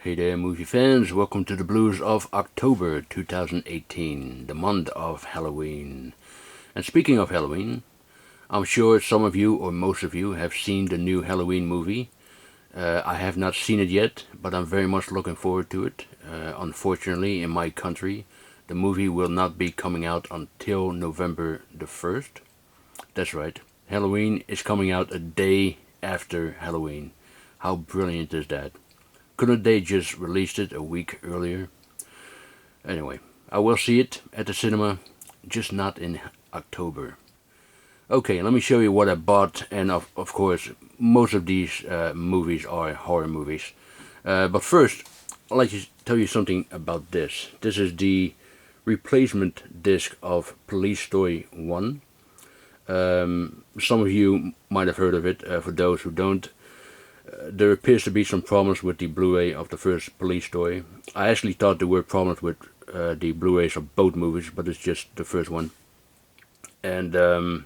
Hey there, movie fans. Welcome to the Blues of October 2018, the month of Halloween. And speaking of Halloween, I'm sure some of you or most of you have seen the new Halloween movie. I have not seen it yet, but I'm very much looking forward to it. Unfortunately, in my country, the movie will not be coming out until November the 1st. That's right, Halloween is coming out a day after Halloween. How brilliant is that? Couldn't they just released it a week earlier? Anyway, I will see it at the cinema, just not in October. Okay, let me show you what I bought, and of course, most of these movies are horror movies. But first, I'd like to tell you something about this. This is the replacement disc of Police Story 1. Some of you might have heard of it. For those who don't, there appears to be some problems with the Blu-ray of the first Police Story. I actually thought there were problems with the Blu-rays of both movies, but it's just the first one. And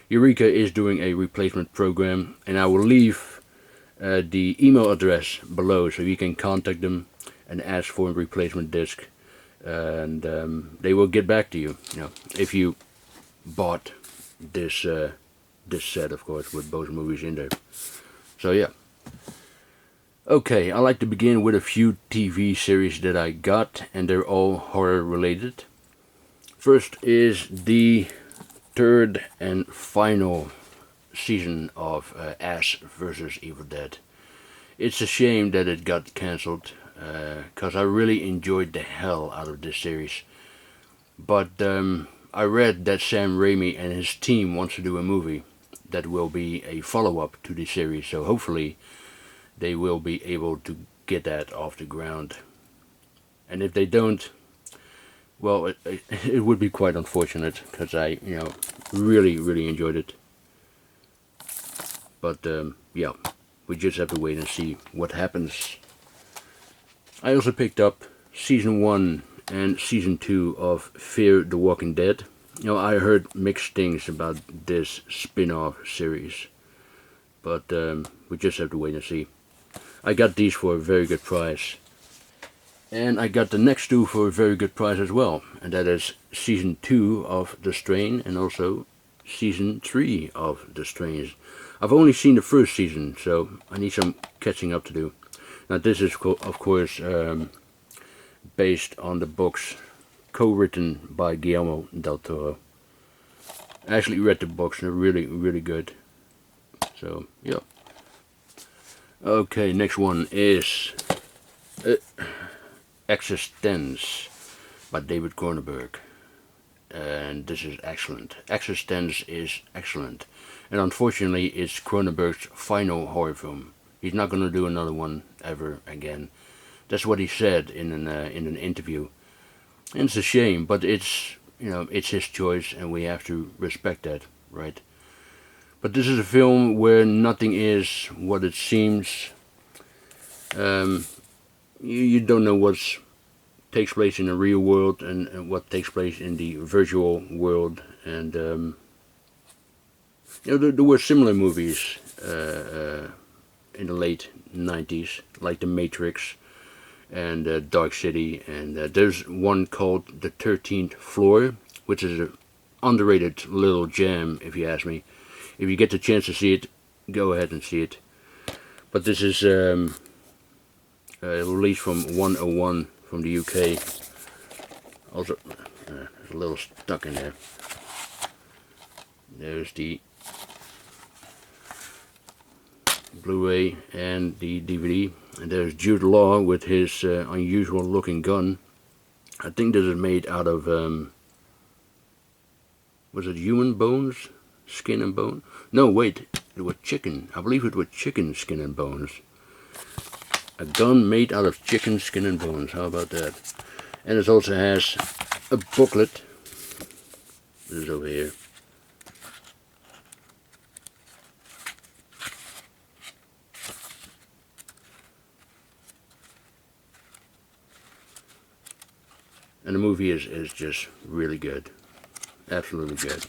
Eureka is doing a replacement program, and I will leave the email address below so you can contact them and ask for a replacement disc, and they will get back to you. You know, if you bought this set, of course, with both movies in there. So yeah. Okay, I like to begin with a few TV series that I got, and they're all horror related. First is the third and final season of Ash vs. Evil Dead. It's a shame that it got cancelled, because I really enjoyed the hell out of this series. But I read that Sam Raimi and his team wants to do a movie that will be a follow-up to the series, so hopefully they will be able to get that off the ground. And if they don't, well, it would be quite unfortunate, because I, really enjoyed it. But yeah, we just have to wait and see what happens. I also picked up Season 1 and Season 2 of Fear the Walking Dead. I heard mixed things about this spin-off series, but we just have to wait and see. I got these for a very good price, and I got the next two for a very good price as well, and that is Season 2 of The Strain and also Season 3 of The Strain. I've only seen the first season, so I need some catching up to do. Now this is of course based on the books co-written by Guillermo del Toro. I actually read the books, and they're really good. So, yeah. Okay, next one is Existenz by David Cronenberg. And this is excellent. Existenz is excellent. And unfortunately, it's Cronenberg's final horror film. He's not going to do another one ever again. That's what he said in an interview. And it's a shame, but it's his choice, and we have to respect that, right? But this is a film where nothing is what it seems. You don't know what takes place in the real world and what takes place in the virtual world. And there were similar movies in the late 90s, like The Matrix and Dark City, and there's one called The 13th Floor, which is an underrated little gem, if you ask me. If you get the chance to see it, go ahead and see it. But this is released from 101 from the UK. Also, there's a little stuck in there. There's the Blu-ray and the DVD. And there's Jude Law with his unusual looking gun. I think this is made out of, was it human bones? Skin and bone? No, wait, it was chicken. I believe it was chicken skin and bones. A gun made out of chicken skin and bones. How about that? And it also has a booklet. This is over here. And the movie is just really good. Absolutely good.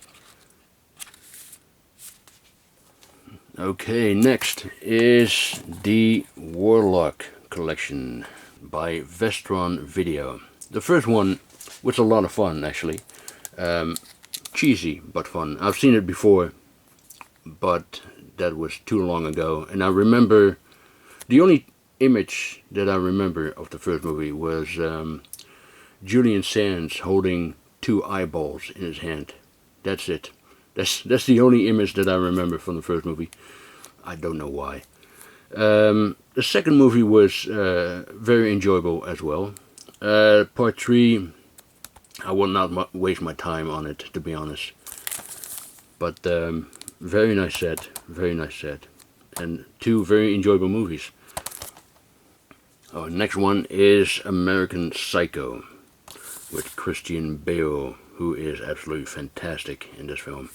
Okay, next is The Warlock, Collection by Vestron Video. The first one was a lot of fun, actually. Cheesy, but fun. I've seen it before, but that was too long ago. And I remember, the only image that I remember of the first movie was Julian Sands holding 2 eyeballs in his hand. That's it. That's the only image that I remember from the first movie. I don't know why. The second movie was very enjoyable as well. Part 3, I will not waste my time on it, to be honest. But very nice set, and 2 very enjoyable movies. Next one is American Psycho with Christian Bale, who is absolutely fantastic in this film.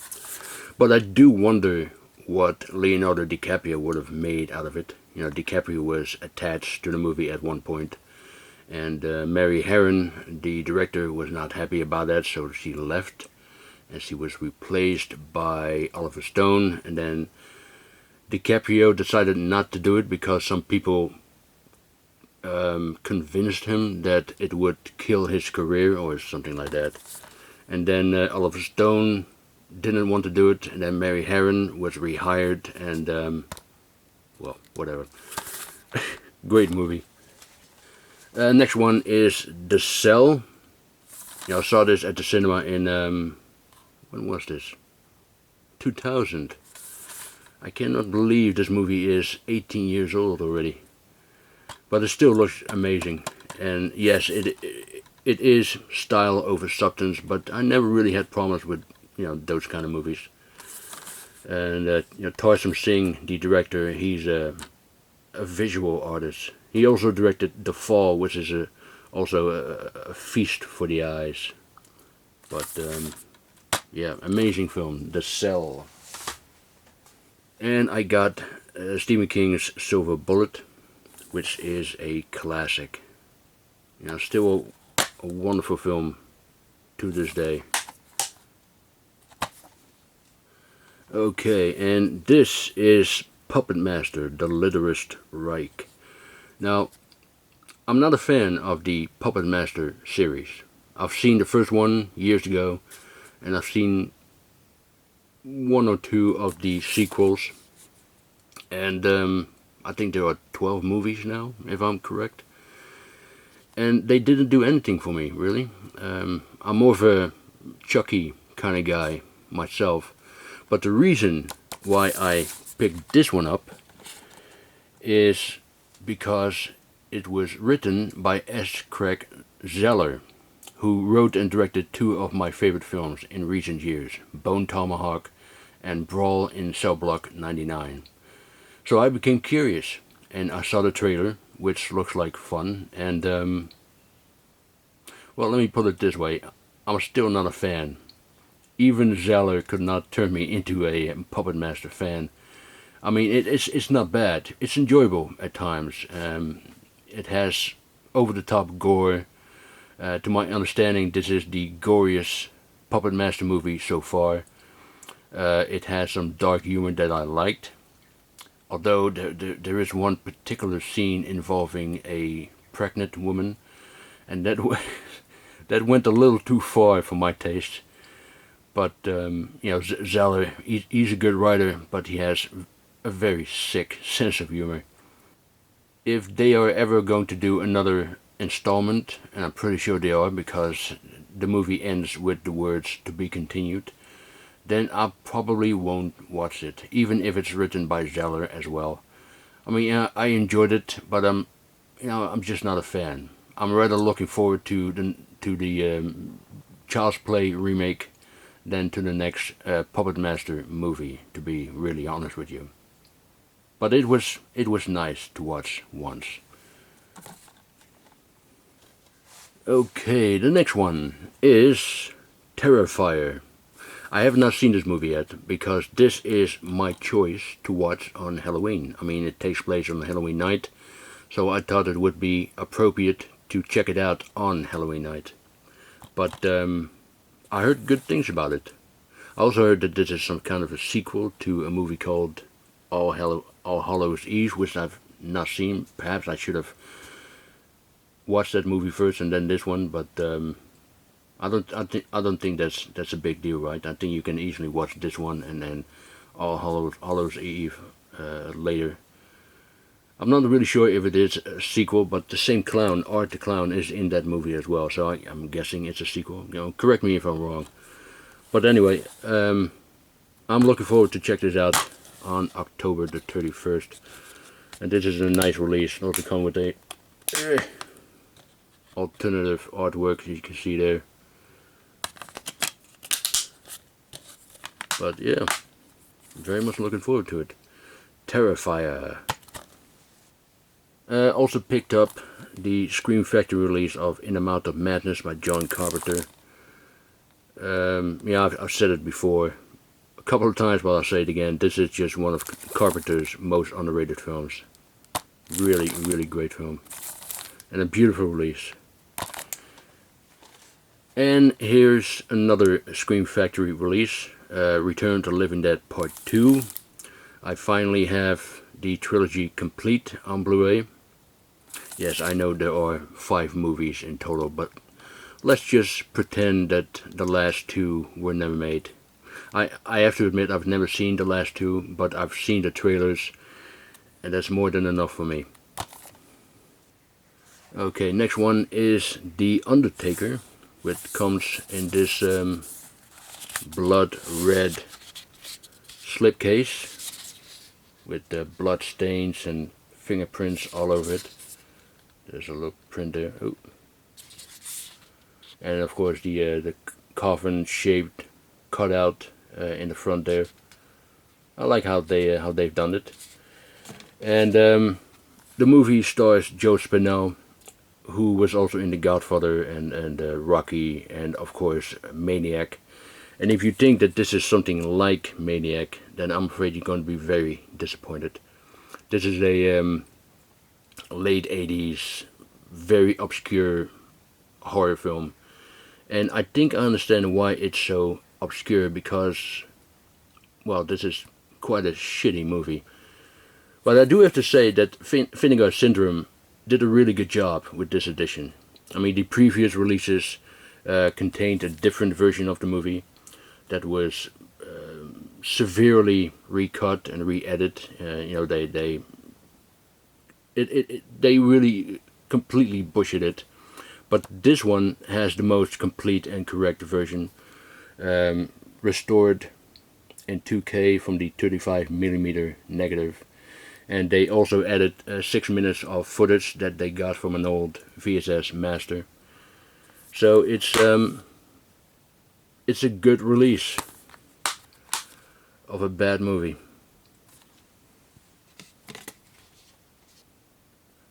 But I do wonder what Leonardo DiCaprio would have made out of it. You know, DiCaprio was attached to the movie at one point, and Mary Herron, the director, was not happy about that, so she left, and she was replaced by Oliver Stone. And then DiCaprio decided not to do it because some people convinced him that it would kill his career or something like that. And then Oliver Stone didn't want to do it, and then Mary Herron was rehired, and well, whatever. Great movie. Next one is The Cell. I saw this at the cinema in when was this? 2000. I cannot believe this movie is 18 years old already. But it still looks amazing. And yes, it is style over substance, but I never really had problems with, you know, those kind of movies. And you know, Tarsem Singh, the director, he's a visual artist. He also directed The Fall, which is also a feast for the eyes. But yeah, amazing film, The Cell. And I got Stephen King's Silver Bullet, which is a classic. You know, still a wonderful film to this day. Okay, and this is Puppet Master, The Literist Reich. Now, I'm not a fan of the Puppet Master series. I've seen the first one years ago, and I've seen 1 or 2 of the sequels. And I think there are 12 movies now, if I'm correct. And they didn't do anything for me, really. I'm more of a Chucky kind of guy myself. But the reason why I picked this one up is because it was written by S. Craig Zeller, who wrote and directed 2 of my favorite films in recent years, Bone Tomahawk and Brawl in Cell Block 99. So I became curious, and I saw the trailer, which looks like fun, and well, let me put it this way, I'm still not a fan. Even Zeller could not turn me into a Puppet Master fan. I mean, it's not bad. It's enjoyable at times. It has over-the-top gore. To my understanding, this is the goriest Puppet Master movie so far. It has some dark humor that I liked. Although there is one particular scene involving a pregnant woman, and that went a little too far for my taste. But you know, Zeller, he's a good writer, but he has a very sick sense of humor. If they are ever going to do another installment, and I'm pretty sure they are because the movie ends with the words "to be continued," then I probably won't watch it, even if it's written by Zeller as well. I mean, yeah, I enjoyed it, but you know, I'm just not a fan. I'm rather looking forward to the Child's Play remake than to the next Puppet Master movie, to be really honest with you. But it was nice to watch once. Okay, the next one is Terrifier. I have not seen this movie yet, because this is my choice to watch on Halloween. I mean, it takes place on Halloween night, so I thought it would be appropriate to check it out on Halloween night. But I heard good things about it. I also heard that this is some kind of a sequel to a movie called All Hallows Eve, which I've not seen. Perhaps I should have watched that movie first and then this one, but I don't think that's a big deal, right? I think you can easily watch this one and then All Hallows Eve later. I'm not really sure if it is a sequel, but the same clown, Art the Clown, is in that movie as well, so I'm guessing it's a sequel. Correct me if I'm wrong. But anyway, I'm looking forward to check this out on October the 31st. And this is a nice release. Also come with a alternative artwork, as you can see there. But yeah, very much looking forward to it. Terrifier. Also picked up the Scream Factory release of In the Mouth of Madness by John Carpenter. Yeah, I've said it before a couple of times, but I'll say it again. This is just one of Carpenter's most underrated films. Really, really great film. And a beautiful release. And here's another Scream Factory release. Return to Living Dead Part 2. I finally have the trilogy complete on Blu-ray. Yes, I know there are 5 movies in total, but let's just pretend that the last 2 were never made. I have to admit I've never seen the last 2, but I've seen the trailers, and that's more than enough for me. Okay, next one is The Undertaker, which comes in this blood red slipcase with blood stains and fingerprints all over it. There's a little print there. Oh. And of course the coffin shaped cutout in the front there. I like how they've done it. And the movie stars Joe Spinell, who was also in The Godfather and Rocky, and of course Maniac. And if you think that this is something like Maniac, then I'm afraid you're going to be very disappointed. This is a late 80s, very obscure horror film. And I think I understand why it's so obscure, because, well, this is quite a shitty movie. But I do have to say that Vinegar Syndrome did a really good job with this edition. I mean, the previous releases contained a different version of the movie that was severely recut and re-edited. They really completely butchered it. But this one has the most complete and correct version, restored in 2K from the 35mm negative. And they also added 6 minutes of footage that they got from an old VHS master. So it's a good release of a bad movie.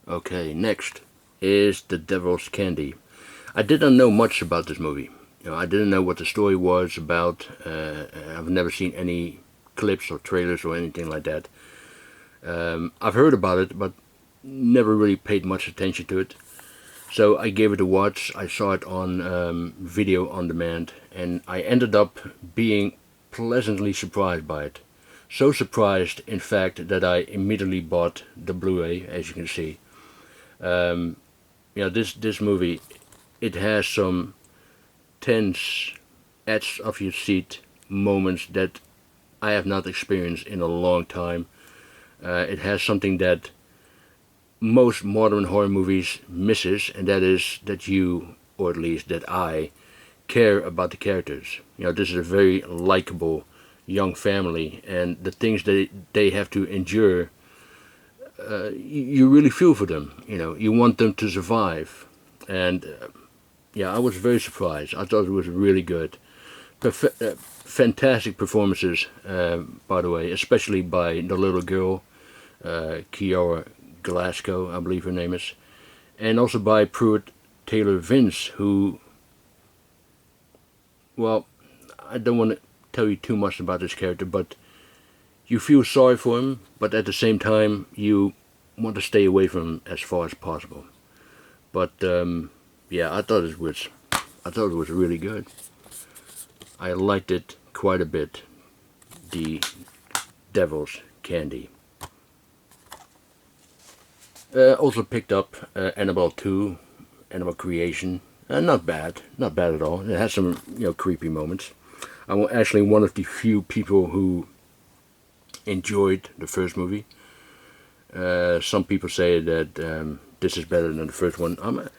Okay, next is The Devil's Candy. I didn't know much about this movie. I didn't know what the story was about. I've never seen any clips or trailers or anything like that. I've heard about it, but never really paid much attention to it. So I gave it a watch. I saw it on video on demand, and I ended up being pleasantly surprised by it. So surprised, in fact, that I immediately bought the Blu-ray, as you can see. This movie, it has some tense, edge of your seat moments that I have not experienced in a long time. It has something that most modern horror movies misses, and that is that you, or at least that I, care about the characters. This is a very likable young family, and the things that they have to endure, you really feel for them. You want them to survive. And I was very surprised. I thought it was really good. Fantastic performances, by the way, especially by the little girl, Kiara Glasgow, I believe her name is, and also by Pruitt Taylor Vince, who, well, I don't want to tell you too much about this character, but you feel sorry for him, but at the same time you want to stay away from him as far as possible. But I thought it was really good. I liked it quite a bit. The Devil's Candy. Also picked up Annabelle 2, Animal Creation. Not bad, not bad at all. It has some creepy moments. I'm actually one of the few people who enjoyed the first movie. Some people say that this is better than the first one. I'm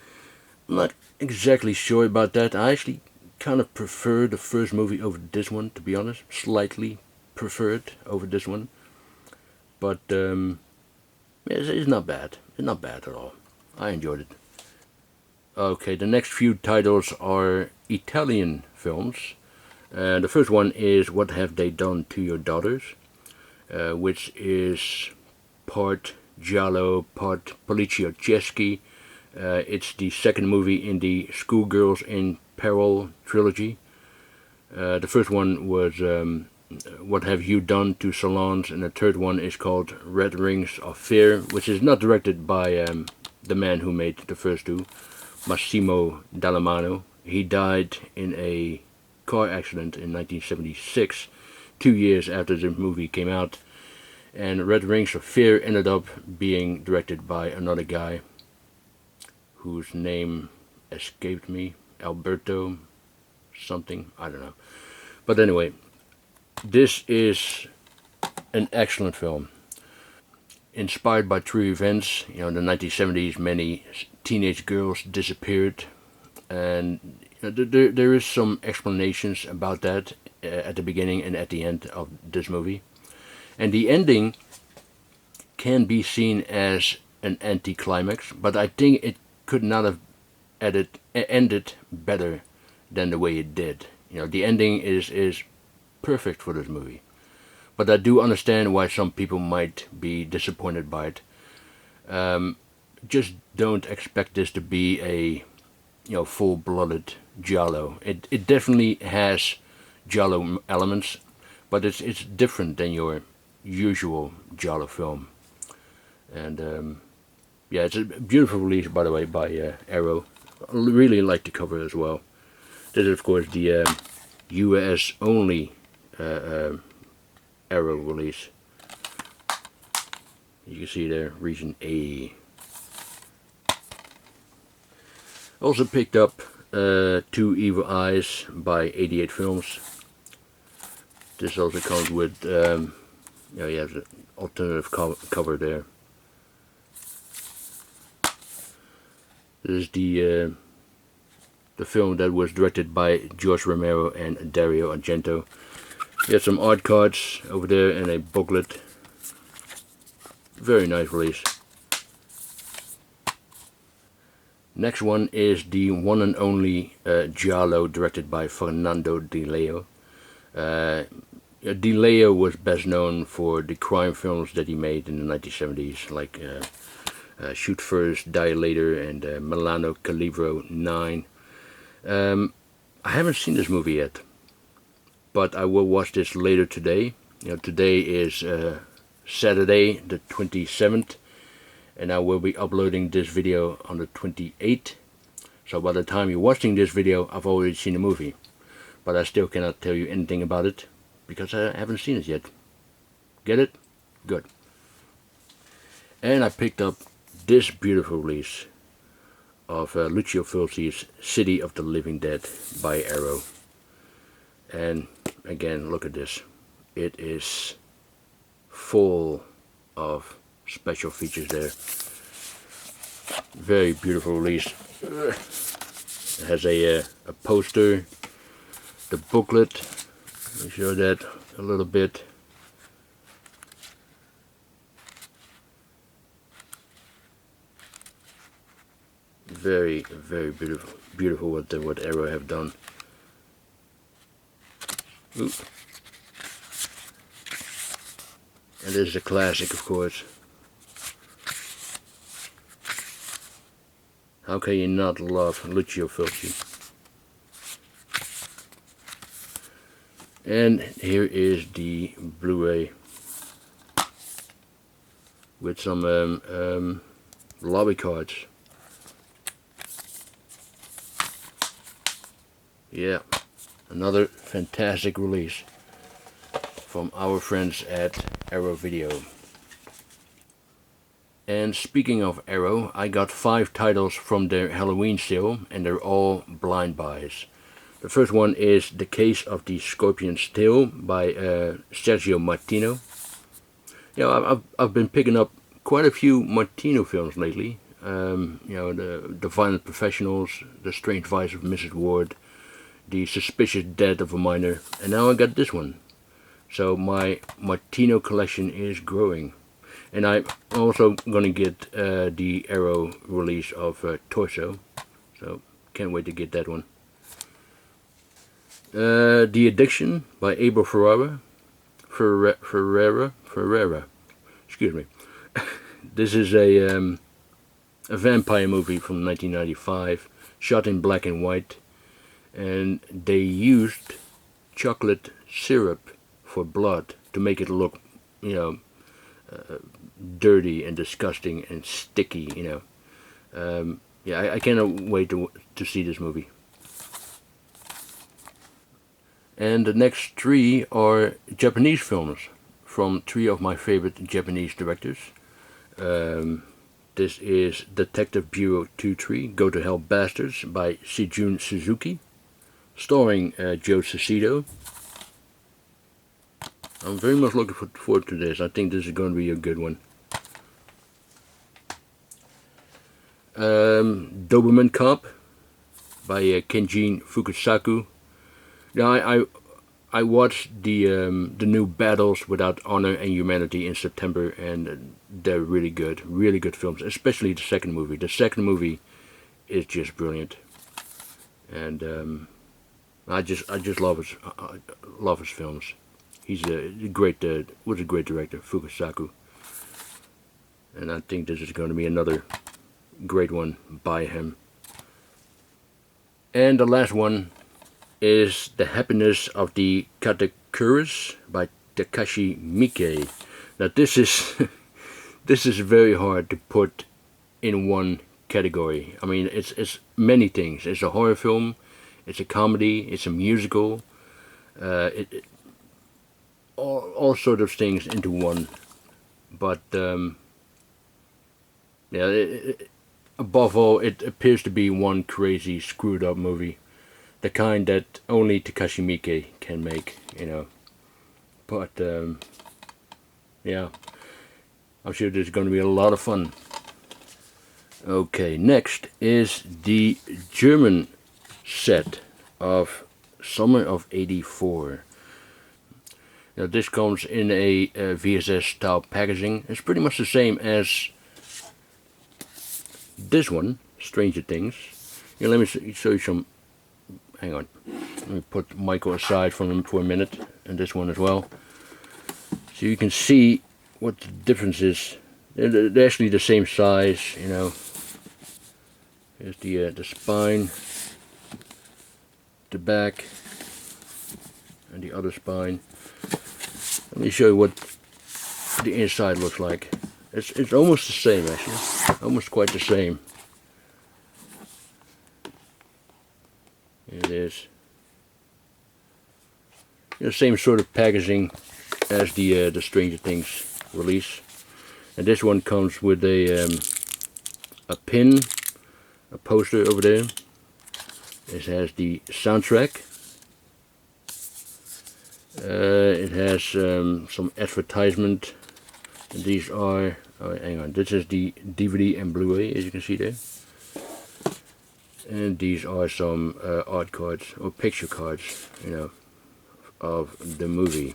not exactly sure about that. I actually kind of prefer the first movie over this one, to be honest. Slightly prefer it over this one. But it's not bad. It's not bad at all. I enjoyed it. Okay, the next few titles are Italian films. The first one is What Have They Done to Your Daughters, which is part giallo, part polizieschi. It's the second movie in the Schoolgirls in Peril trilogy. The first one was What Have You Done to Salons, and the third one is called Red Rings of Fear, which is not directed by the man who made the first two, Massimo Dallamano. He died in a car accident in 1976, 2 years after the movie came out, and Red Rings of Fear ended up being directed by another guy whose name escaped me, Alberto something, I don't know. But anyway, this is an excellent film. Inspired by true events, in the 1970s many teenage girls disappeared, and there is some explanations about that at the beginning and at the end of this movie. And the ending can be seen as an anticlimax, but I think it could not have ended better than the way it did. The ending is perfect for this movie. But I do understand why some people might be disappointed by it. Just don't expect this to be a full-blooded giallo. It definitely has giallo elements, but it's different than your usual giallo film. And yeah, it's a beautiful release, by the way, by Arrow. I really like the cover as well. This is, of course, the US only Arrow release. You can see there, region A. Also picked up Two Evil Eyes by 88 Films. This also comes with, you have the alternative cover there. This is the film that was directed by George Romero and Dario Argento. You have some art cards over there and a booklet. Very nice release. Next one is the one and only giallo directed by Fernando Di Leo. Di Leo was best known for the crime films that he made in the 1970s, like Shoot First, Die Later, and Milano Calibro 9. I haven't seen this movie yet, but I will watch this later today. Today is Saturday the 27th, and I will be uploading this video on the 28th. So by the time you're watching this video, I've already seen the movie, but I still cannot tell you anything about it because I haven't seen it yet. Get it? Good. And I picked up this beautiful release of Lucio Fulci's City of the Living Dead by Arrow. And again, look at this. It is full of special features there. Very beautiful release. It has a poster, the booklet. Let me show that a little bit. Very, very beautiful what Arrow have done. Ooh. And this is a classic, of course. How can you not love Lucio Fulci? And here is the Blu-ray with some lobby cards. Yeah, another fantastic release from our friends at Arrow Video. And speaking of Arrow, I got 5 titles from their Halloween sale, and they're all blind buys. The first one is The Case of the Scorpion's Tail by Sergio Martino. You know, I've been picking up quite a few Martino films lately. You know, the Violent Professionals, The Strange Vice of Mrs. Ward, The Suspicious Death of a Minor, and now I got this one. So my Martino collection is growing. And I'm also going to get the Arrow release of Torso. So can't wait to get that one. The Addiction by Abel Ferrara. Ferrera. Excuse me. This is a vampire movie from 1995, shot in black and white, and they used chocolate syrup for blood to make it look, you know, dirty and disgusting and sticky, you know. Yeah, I cannot wait to see this movie. And the next 3 are Japanese films from 3 of my favorite Japanese directors. This is Detective Bureau 23, Go to Hell Bastards by Seijun Suzuki, starring Joe Cicito. I'm very much looking forward to this. I think this is going to be a good one. Doberman Cop by Kenjin Fukasaku. Now, I watched the new Battles Without Honor and Humanity in September, and they're really good films. Especially the second movie. The second movie is just brilliant, and I just love his films. He's was a great director, Fukasaku, and I think this is going to be another great one by him. And the last one is The Happiness of the Katakuris by Takashi Miike. Now this is this is very hard to put in one category. I mean, it's many things. It's a horror film, it's a comedy, it's a musical, all sort of things into one. But yeah, above all, it appears to be one crazy, screwed up movie. The kind that only Takashi Miike can make, you know. But, yeah, I'm sure this is going to be a lot of fun. Okay, next is the German set of Summer of '84. Now, this comes in a VSS style packaging. It's pretty much the same as this one, Stranger Things. Here, let me show you some. Hang on. Let me put Michael aside from him for a minute, and this one as well. So you can see what the difference is. They're actually the same size, you know. Here's the spine, the back, and the other spine. Let me show you what the inside looks like. It's almost the same, actually. Almost quite the same. Here it is. The same sort of packaging as the Stranger Things release, and this one comes with a pin, a poster over there. It has the soundtrack. It has some advertisement. And these are, oh, hang on, this is the DVD and Blu-ray, as you can see there. And these are some art cards, or picture cards, you know, of the movie.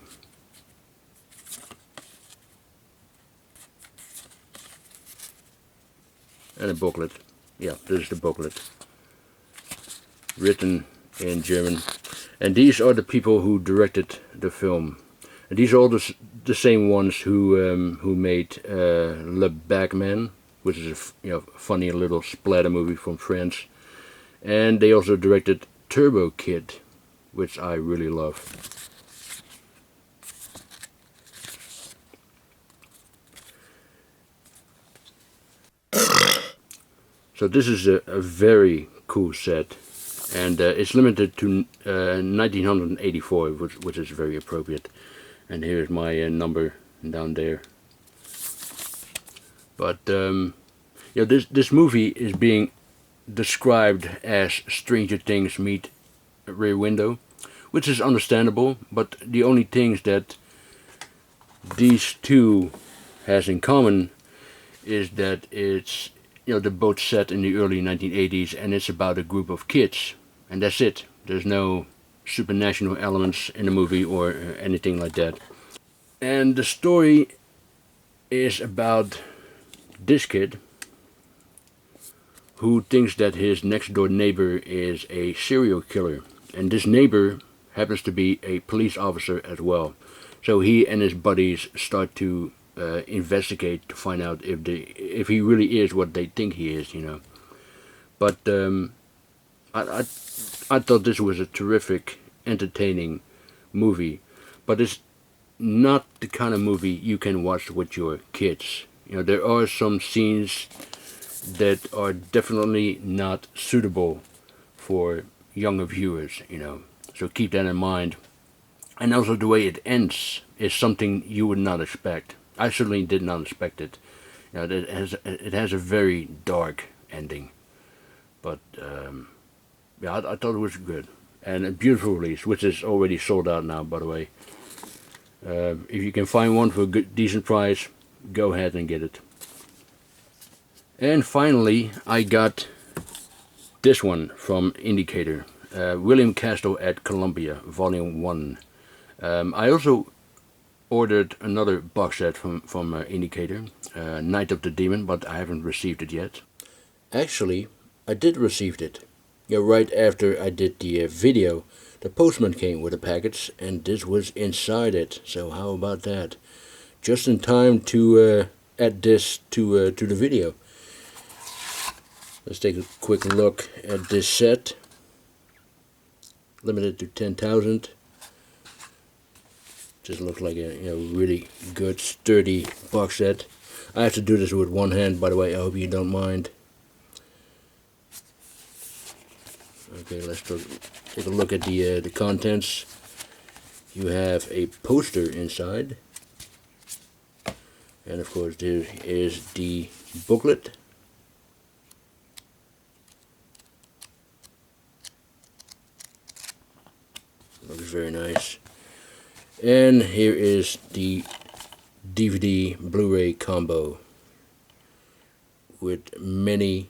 And a booklet. Yeah, this is the booklet. Written in German. And these are the people who directed the film. And these are all the same ones who made Le Bagman, which is a funny little splatter movie from France. And they also directed Turbo Kid, which I really love. So this is a very cool set, and it's limited to 1984, which is very appropriate. And here's my number down there. But this movie is being described as Stranger Things meet Rear Window, which is understandable. But the only things that these two has in common is that it's they're both set in the early 1980s, and it's about a group of kids, and that's it. There's no supernatural elements in the movie or anything like that. And the story is about this kid who thinks that his next door neighbor is a serial killer, and this neighbor happens to be a police officer as well. So he and his buddies start to investigate to find out if he really is what they think he is, But I thought this was a terrific, entertaining movie, but it's not the kind of movie you can watch with your kids. There are some scenes that are definitely not suitable for younger viewers, So keep that in mind. And also the way it ends is something you would not expect. I certainly did not expect it. It has a very dark ending. But I thought it was good. And a beautiful release, which is already sold out now, by the way. If you can find one for a good, decent price, go ahead and get it. And finally, I got this one from Indicator. William Castle at Columbia, Volume 1. I also ordered another box set from Indicator, Night of the Demon, but I haven't received it yet. Actually, I did receive it. Right after I did the video, the postman came with a package, and this was inside it. So how about that? Just in time to add this to the video. Let's take a quick look at this set. Limited to 10,000. Just looks like a really good, sturdy box set. I have to do this with one hand, by the way. I hope you don't mind. Okay, let's take a look at the contents. You have a poster inside, and of course there is the booklet. Looks very nice. And here is the DVD Blu-ray combo with many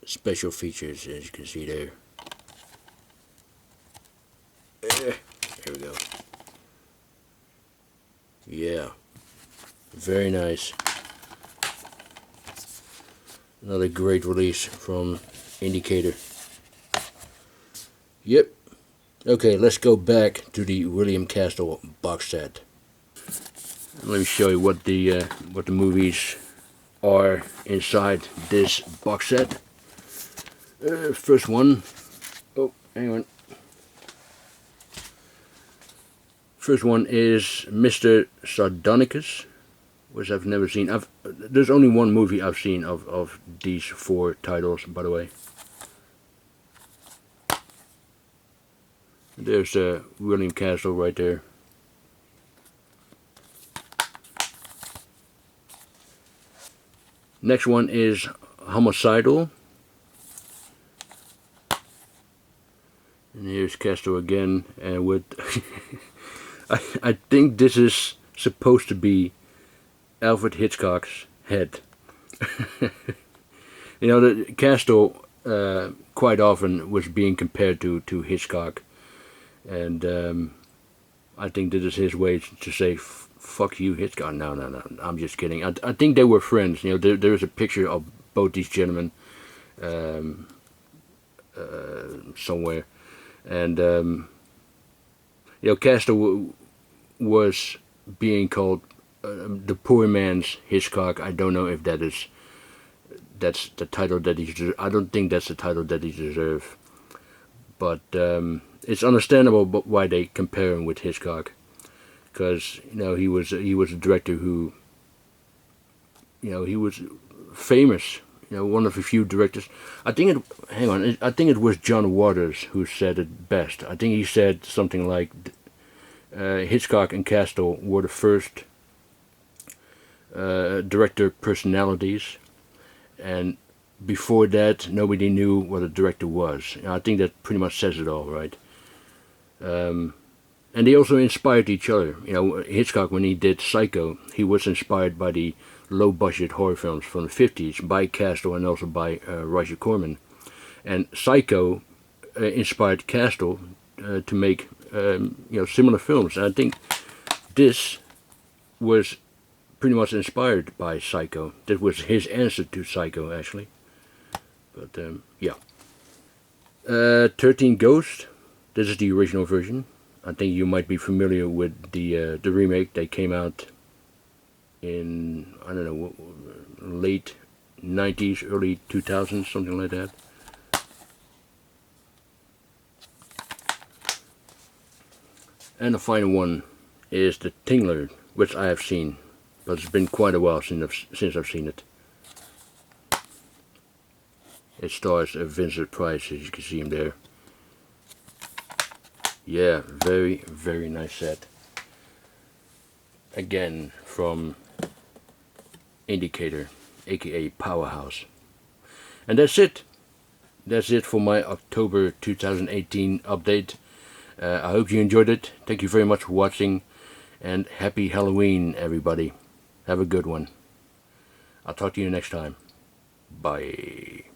special features, as you can see there. Here we go. Yeah, very nice. Another great release from Indicator. Yep. Okay, let's go back to the William Castle box set. Let me show you what the movies are inside this box set. First one. Oh, hang on. First one is Mr. Sardonicus, which I've never seen. There's only one movie I've seen of these four titles, by the way. There's William Castle right there. Next one is Homicidal. And here's Castle again, and with I think this is supposed to be Alfred Hitchcock's head. The Castle quite often was being compared to Hitchcock, and I think this is his way to say fuck you, Hitchcock. No, I'm just kidding. I think they were friends. There is a picture of both these gentlemen somewhere. And Castle was being called the poor man's Hitchcock. I don't know if that's the title that he deserves. I don't think that's the title that he deserves. But it's understandable why they compare him with Hitchcock, because he was a director who he was famous. One of the few directors. I think it was John Waters who said it best. I think he said something like Hitchcock and Castle were the first director personalities, and before that nobody knew what a director was. And I think that pretty much says it all, right? And they also inspired each other. You know, Hitchcock, when he did Psycho, he was inspired by the low-budget horror films from the 50s by Castle and also by Roger Corman. And Psycho inspired Castle to make similar films. And I think this was pretty much inspired by Psycho. That was his answer to Psycho, actually. But yeah. 13 Ghosts. This is the original version. I think you might be familiar with the remake. They came out in, I don't know, late 90s, early 2000s, something like that. And the final one is The Tingler, which I have seen, but it's been quite a while since I've seen it. It stars Vincent Price, as you can see him there. Yeah, very, very nice set. Again, from Indicator, aka Powerhouse. And that's it. That's it for my October 2018 update. I hope you enjoyed it. Thank you very much for watching. And happy Halloween, everybody. Have a good one. I'll talk to you next time. Bye.